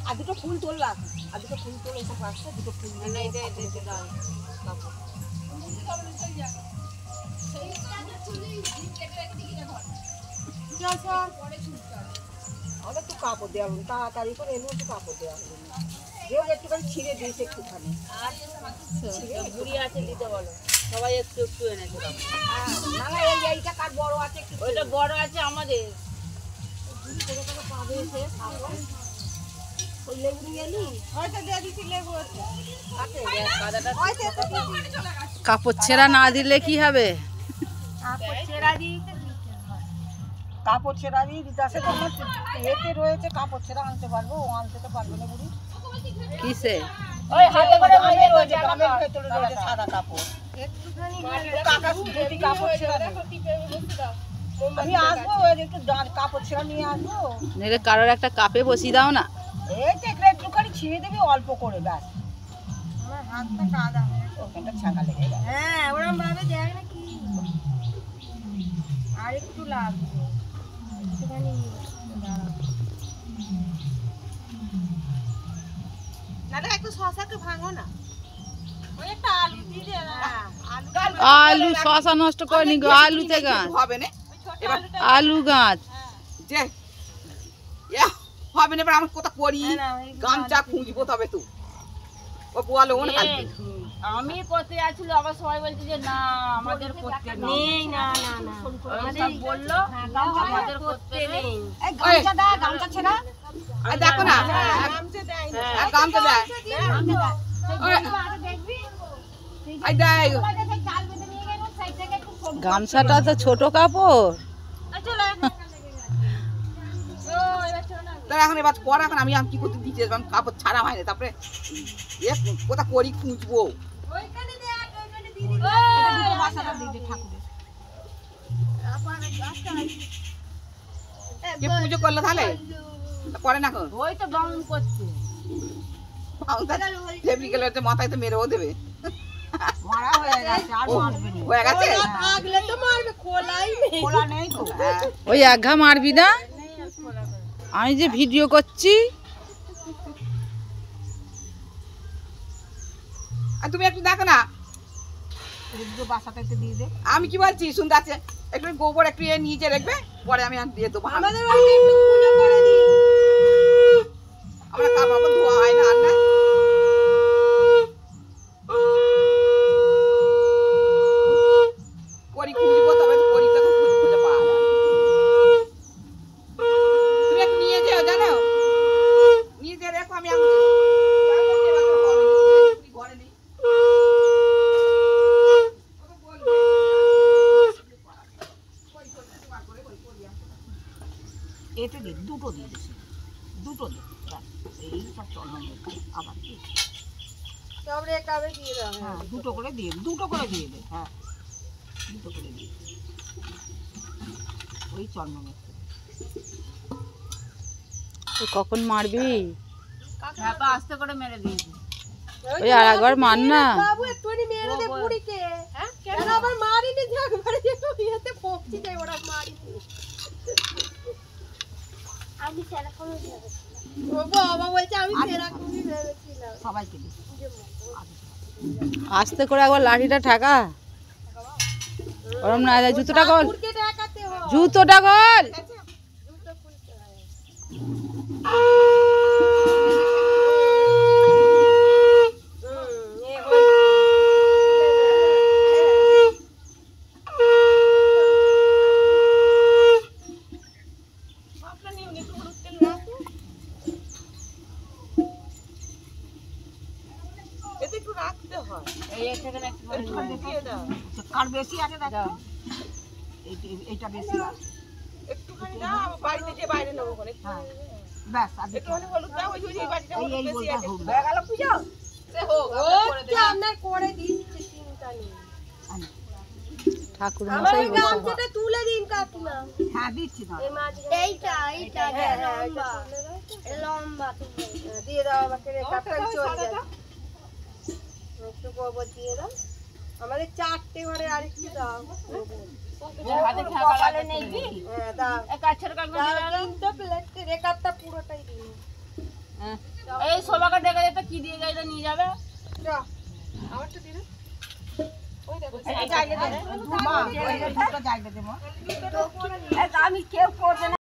আর দুটো ফুল তোললাম, আর দুটো ফুল তোলে এসব পাশে দুটো ফুল না এটা দাও কাপড় আমাদের তো কাপড় দেওয়া হলো তাড়াতাড়ি করে এলো একটু কাপড় দেওয়া হলো যেও একটুখানি ছিঁড়ে দিয়েছে একটুখানি বুড়ি আছে দিতে বলো সবাই একটু একটু এনেছে হ্যাঁ না না এইটা কার বড় আছে একটু ওইটা বড় আছে আমাদের পাবে এসে কাপড় ওই লেবু নিয়ে এলি হয়তো দিয়ে দিচ্ছি লেবু আছে কাপড় ছেঁড়া না দিলে কি হবে? কাপড় ছেঁড়া দিয়ে দিতে আসে তোমার এতে রয়েছে কাপড় ছেঁড়া আনতে পারবো ও আনতে তো পারবে না বুড়ি কিসে? ওই হাতে করে ভাঁজে রয়েছে গামের ভেতরে রয়েছে সাদা কাপড় একটুখানি কাকা সুতি কাপড় ছেঁড়া দেখো টিপে বসে দাও আমি আসবো ওই একটু কাপড় ছেঁড়া নিয়ে আসবো নইলে কারোর একটা কাপে বসিয়ে দাও না। এই তো একটুখানি ছিঁড়ে দিবি অল্প করে ব্যাস আমার হাতটা কাদা ওখানটা ছাঁকা লেগে গেছে হ্যাঁ ওরকম ভাবে দেখ না কি আর একটু লাগবে একটুখানি দাঁড়া একটু শসাকে ভাঙো না ওই একটা আলু দিয়ে দে না আলু শসা নষ্ট করেনি গো আলুতে গাছ হবে না এবার আলু গাছ যে হবে না এবার আমি কোথা করি গামছা খুঁজবো তবে তো ও বলো না আমি করতে যাচ্ছিল আবার সবাই বলছে যে না আমাদের করতে নেই না না না আমাদের বললো আমাদের করতে নেই এই গামছা দাও গামছা ছেড়া আর দেখো না গামছা দেয় গামছা দেয় দেখবি আই দেয় গামছাটা তো ছোট কাপড় এখন এবার কর এখন আমি কি করতে দিচ্ছি কাপড় ছাড়া হয় না তারপরে কোথা করি খুঁজবো কে পুজো করলো তাহলে করে না ওই তো বাউন করছে মাথায় তো মেরেও দেবে মারা হয়ে গেছে আর মারবে না হয়ে গেছে আগলে তো মারবে খোলাই নেই খোলা নেই তো ওই একঘা মারবি না আমি যে ভিডিও করছি আর তুমি একটু দেখো না বাসাতে একটু দিয়ে দে আমি কি বলছি সুন্দর আছে একটু গোবর একটু নিচে রাখবে পরে আমি দিয়ে দেবো আমাদের বাড়িতে একটু পুজো করে দিই আমরা কাপড় ধোয়া হয় না আর না করি খুঁজবো তবে তো করি তখন খুঁজে পাওয়া যায় তুমি একটু নিয়ে যাও জানো নিয়ে যে রেখো আমি ঘরে নেই এতে দে দুটো দিয়ে দিছি দুটো দে এই সব চলন আবার সব রেখাবে দিয়ে দাও হ্যাঁ দুটো করে দিয়ে দে হ্যাঁ দুটো করে দিয়ে ওই চলন কখন মারবি? হ্যাঁ আস্তে করে মেরে দিয়েছি ওই আর একবার মার না বাবু একটুখানি মেরে দে পুরিকে হ্যাঁ কেন আবার মারিনি যে একবারে একটু ইয়েতে পড়ছি যাই ওরা মারিনি আমি সেরকমই ভেবেছিলাম ও বাবা বলছে আমি সেরকমই ভেবেছিলাম সবাইকে দিই আস্তে করে একবার লাঠিটা ঠেকা ওরম না যায় জুতোটা খোল জুতোটা খোল কার বেশি আছে দেখো এইটা বেশি আছে একটুখানি দাও বাড়িতে যে বাইরে নেবো করে হ্যাঁ ব্যাস আর একটুখানি হলুদ দাও ওই যে বাড়িটা এই বেশি আছে হোক হয়ে গেল পূজো সে হোক আমরা করে দিচ্ছি চিন্তা নেই ঠাকুর আমার মশাই গামছাটা তুলে দিন কাকিমা হ্যাঁ দিচ্ছি না এইটা লম্বা দিয়ে দাও আমাকে রেখাটা চলে যাবে একটু গোবর দিয়ে দাও আমাদের চারটে ঘরে আরেকটু দাও হাতে ছাপালে নেই হ্যাঁ দাও এক আছর কাগজ দাও তো প্লেট রেখাটা পুরোটাই দিন হ্যাঁ এই সবাকে ডেকে যেতে কি দিয়ে গাড়িটা নিয়ে যাবে এই জায়গা দে মা, ওই দুটো জায়গা দে মা। আমি কেউ করবে না।